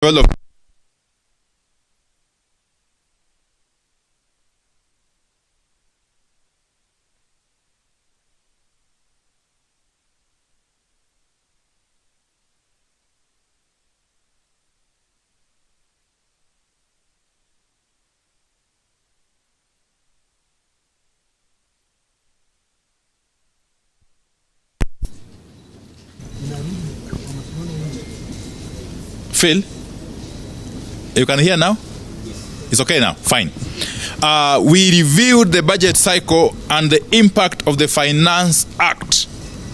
develop. Phil, you can hear now? It's okay now? Fine. We reviewed the budget cycle and the impact of the Finance Act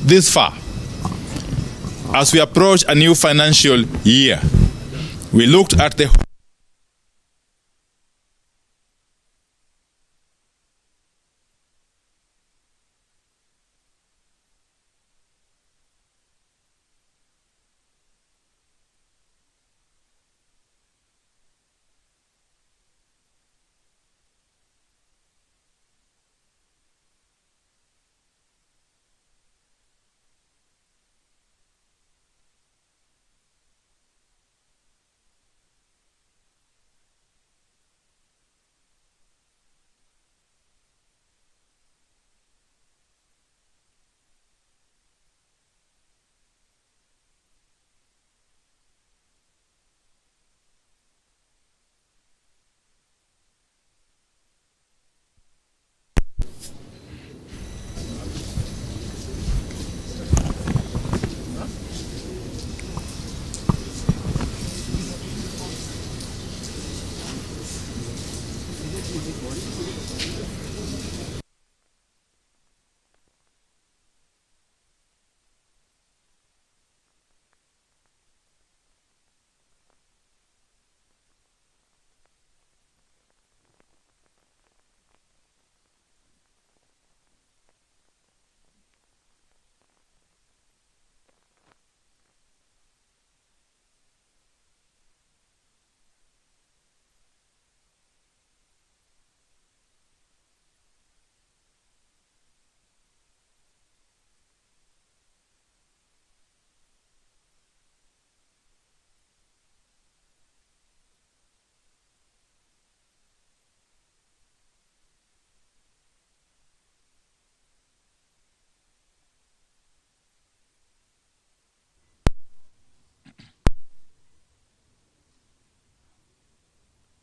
this far. As we approach a new financial year, we looked at the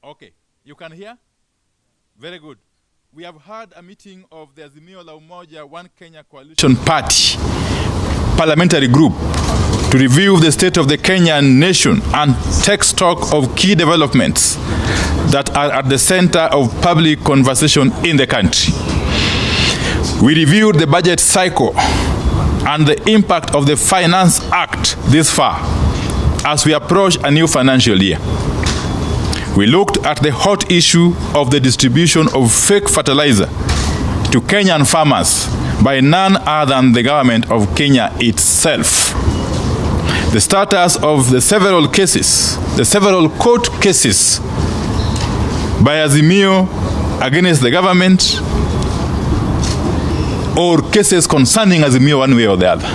Okay, you can hear? Very good. We have had a meeting of the AZIMIO la Umoja One Kenya Coalition Party parliamentary group to review the state of the Kenyan nation and take stock of key developments that are at the center of public conversation in the country. We reviewed the budget cycle and the impact of the Finance Act this far as we approach a new financial year. We looked at the hot issue of the distribution of fake fertilizer to Kenyan farmers by none other than the government of Kenya itself. The status of the several court cases by AZIMIO against the government, or cases concerning AZIMIO one way or the other,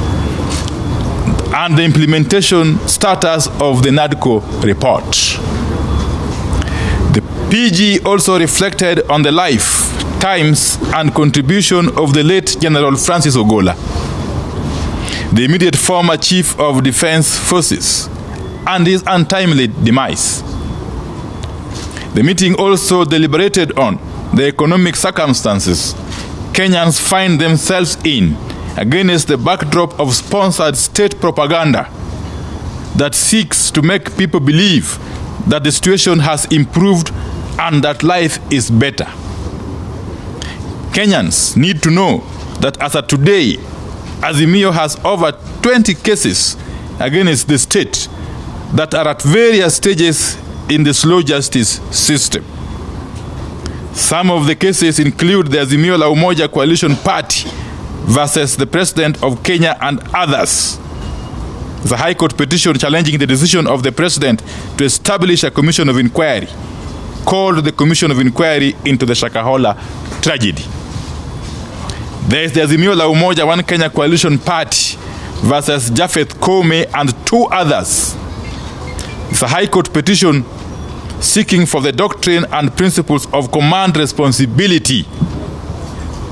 and the implementation status of the NADCO report. The PG also reflected on the life, times, and contribution of the late General Francis Ogolla, the immediate former Chief of Defense Forces, and his untimely demise. The meeting also deliberated on the economic circumstances Kenyans find themselves in against the backdrop of sponsored state propaganda that seeks to make people believe that the situation has improved and that life is better. Kenyans need to know that as of today, AZIMIO has over 20 cases against the state that are at various stages in the slow justice system. Some of the cases include the AZIMIO la Umoja Coalition Party versus the President of Kenya and others. The High Court petition challenging the decision of the President to establish a commission of inquiry, called the Commission of Inquiry into the Shakahola tragedy. There is the AZIMIO la Umoja One Kenya Coalition Party versus Japheth Koome and two others. It's a High Court petition seeking for the doctrine and principles of command responsibility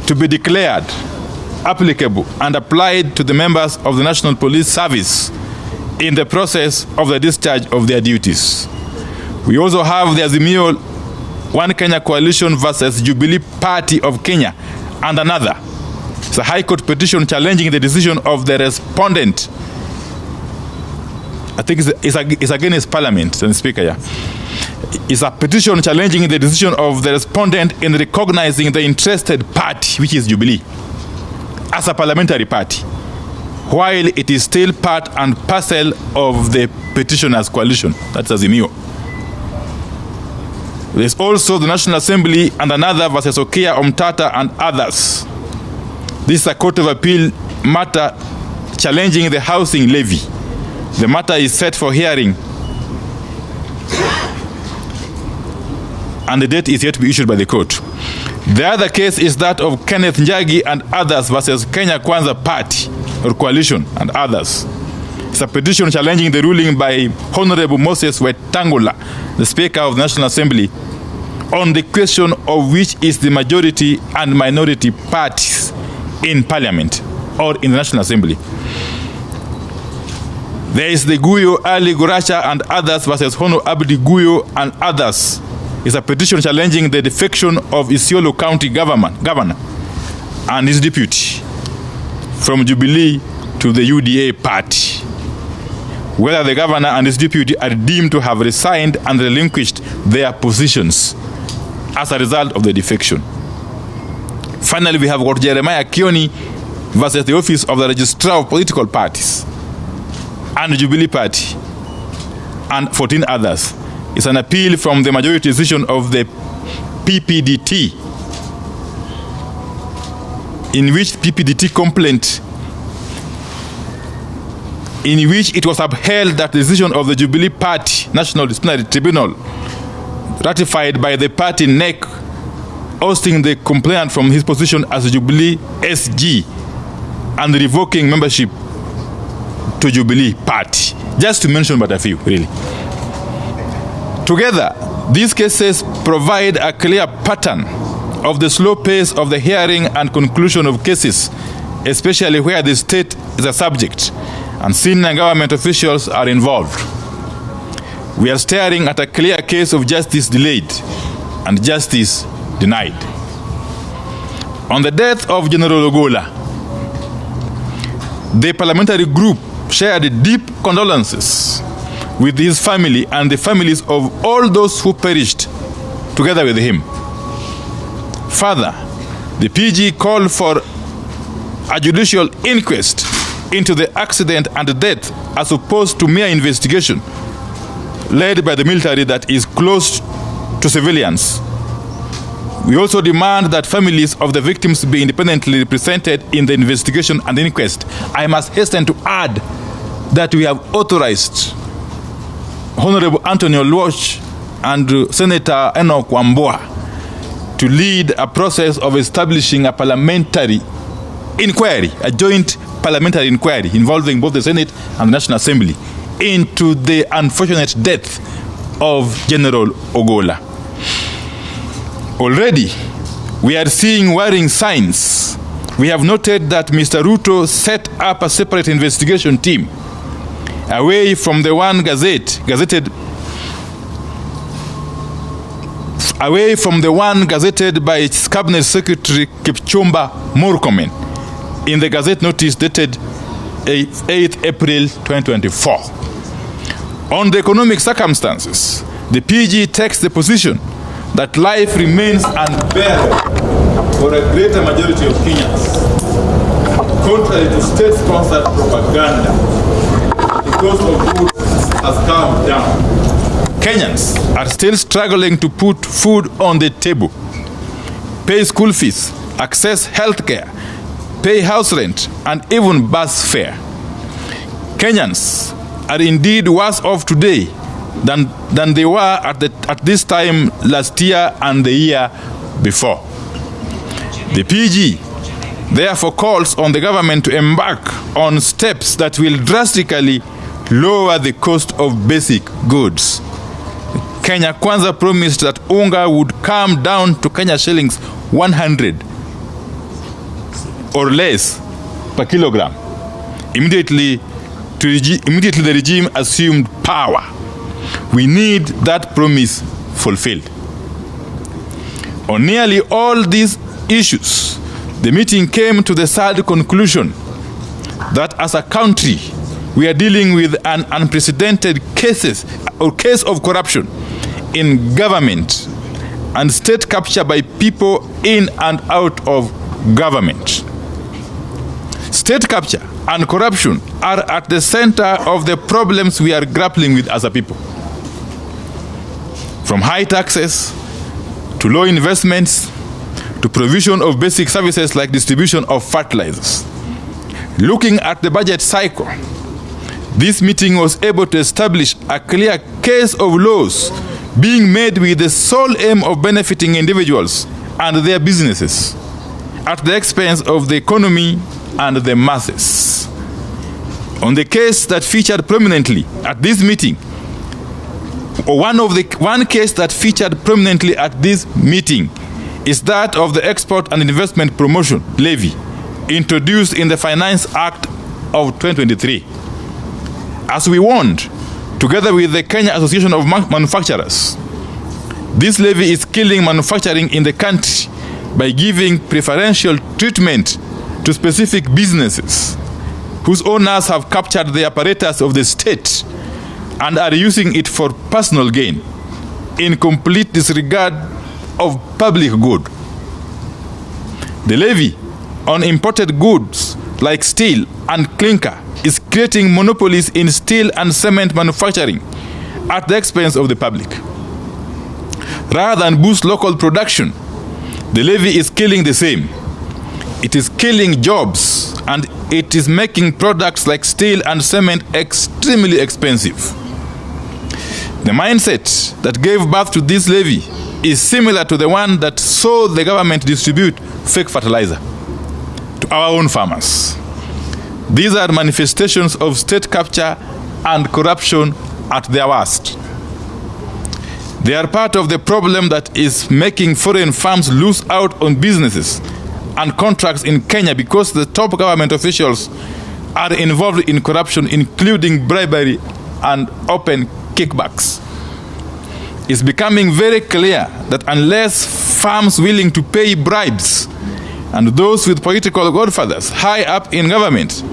to be declared applicable and applied to the members of the National Police Service in the process of the discharge of their duties. We also have the AZIMIO One Kenya Coalition versus Jubilee Party of Kenya and another. It's a High Court petition challenging the decision of the respondent. I think it's against Parliament, and Speaker. Yeah. It's a petition challenging the decision of the respondent in recognizing the interested party, which is Jubilee, as a parliamentary party, while it is still part and parcel of the petitioner's coalition. That's AZIMIO. There's also the National Assembly and another versus Ogolla, Omtata, and others. This is a Court of Appeal matter challenging the housing levy. The matter is set for hearing, and the date is yet to be issued by the court. The other case is that of Kenneth Njagi and others versus Kenya Kwanza Party or Coalition and others. It's a petition challenging the ruling by Honorable Moses Wetangula, the Speaker of the National Assembly, on the question of which is the majority and minority parties in Parliament or in the National Assembly. There is the Guyo Ali Guracha and others versus Hono Abdi Guyo and others. It's a petition challenging the defection of Isiolo County governor and his deputy from Jubilee to the UDA party, whether the governor and his deputy are deemed to have resigned and relinquished their positions as a result of the defection. Finally, we have got Jeremiah Kioni versus the Office of the Registrar of Political Parties and the Jubilee Party and 14 others. It's an appeal from the majority decision of the PPDT, in which PPDT complaint, in which it was upheld that the decision of the Jubilee Party National Disciplinary Tribunal, ratified by the party NEC, ousting the complainant from his position as a Jubilee SG and revoking membership to Jubilee Party. Just to mention but a few, really. Together, these cases provide a clear pattern of the slow pace of the hearing and conclusion of cases, especially where the state is a subject and senior government officials are involved. We are staring at a clear case of justice delayed and justice denied. On the death of General Ogolla, the parliamentary group shared deep condolences with his family and the families of all those who perished together with him. Further, the PG called for a judicial inquest into the accident and death as opposed to mere investigation led by the military that is close to civilians. We also demand that families of the victims be independently represented in the investigation and inquest. I must hasten to add that we have authorized Honorable Anthony Oluoch and Senator Enoch Wambua to lead a process of establishing a parliamentary inquiry, a joint parliamentary inquiry involving both the Senate and the National Assembly into the unfortunate death of General Ogolla. Already, we are seeing worrying signs. We have noted that Mr. Ruto set up a separate investigation team away from the one gazetted by its Cabinet Secretary Kipchumba Murkomen in the Gazette notice dated 8th April 2024. On the economic circumstances, the PG takes the position that life remains unbearable for a greater majority of Kenyans, contrary to state-sponsored propaganda. The cost of food has come down. Kenyans are still struggling to put food on the table, pay school fees, access health care, pay house rent, and even bus fare. Kenyans are indeed worse off today than they were at this time last year and the year before. The PG therefore calls on the government to embark on steps that will drastically lower the cost of basic goods. Kenya Kwanza promised that unga would come down to Kenya shillings 100 or less per kilogram. Immediately the regime assumed power. We need that promise fulfilled. On nearly all these issues, the meeting came to the sad conclusion that as a country, we are dealing with an unprecedented case of corruption in government and state capture by people in and out of government. State capture and corruption are at the center of the problems we are grappling with as a people. From high taxes to low investments to provision of basic services like distribution of fertilizers. Looking at the budget cycle, this meeting was able to establish a clear case of laws being made with the sole aim of benefiting individuals and their businesses at the expense of the economy and the masses. On the case that featured prominently at this meeting, one case that featured prominently at this meeting is that of the Export and Investment Promotion Levy, introduced in the Finance Act of 2023. As we warned, together with the Kenya Association of Manufacturers, this levy is killing manufacturing in the country by giving preferential treatment to specific businesses whose owners have captured the apparatus of the state and are using it for personal gain in complete disregard of public good. The levy on imported goods like steel and clinker is creating monopolies in steel and cement manufacturing at the expense of the public. Rather than boost local production, the levy is killing the same. It is killing jobs, and it is making products like steel and cement extremely expensive. The mindset that gave birth to this levy is similar to the one that saw the government distribute fake fertilizer to our own farmers. These are manifestations of state capture and corruption at their worst. They are part of the problem that is making foreign firms lose out on businesses and contracts in Kenya because the top government officials are involved in corruption, including bribery and open kickbacks. It's becoming very clear that unless firms willing to pay bribes and those with political godfathers high up in government,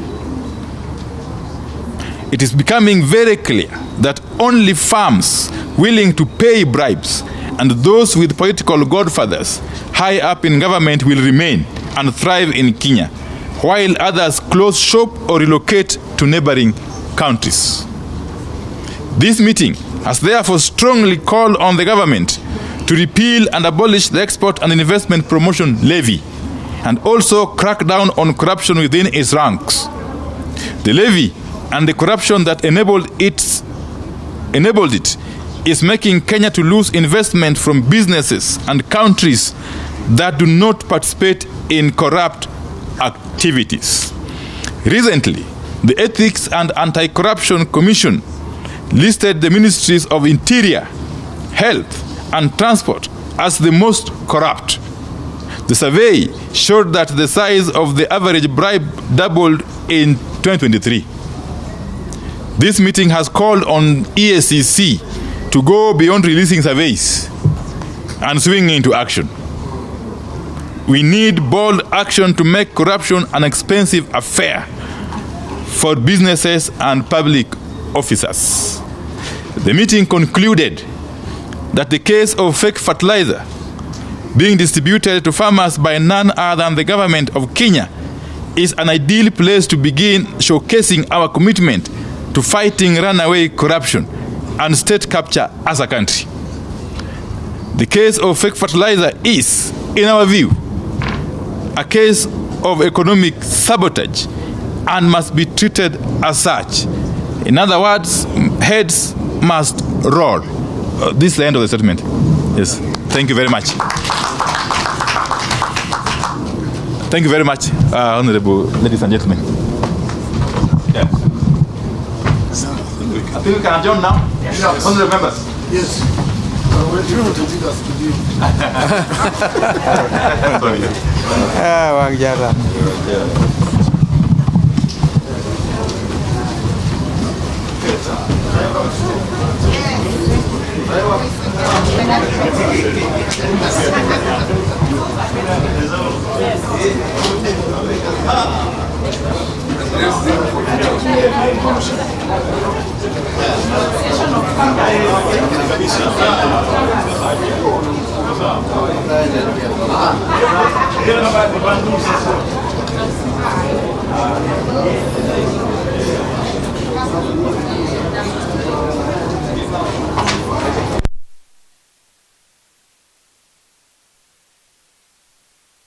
it is becoming very clear that only firms willing to pay bribes and those with political godfathers high up in government will remain and thrive in Kenya, while others close shop or relocate to neighboring countries. This meeting has therefore strongly called on the government to repeal and abolish the Export and Investment Promotion Levy and also crack down on corruption within its ranks. The levy and the corruption that enabled it is making Kenya to lose investment from businesses and countries that do not participate in corrupt activities. Recently, the Ethics and Anti-Corruption Commission listed the ministries of Interior, Health, and Transport as the most corrupt. The survey showed that the size of the average bribe doubled in 2023. This meeting has called on EACC to go beyond releasing surveys and swing into action. We need bold action to make corruption an expensive affair for businesses and public officers. The meeting concluded that the case of fake fertilizer being distributed to farmers by none other than the government of Kenya is an ideal place to begin showcasing our commitment to fighting runaway corruption and state capture as a country. The case of fake fertilizer is, in our view, a case of economic sabotage and must be treated as such. In other words, heads must roll. This is the end of the statement. Yes. Thank you very much. Thank you very much, honorable ladies and gentlemen. Yes. I think we can adjourn now. Yes. Honorable members. Yes. Sorry. Wang Jara. Yes.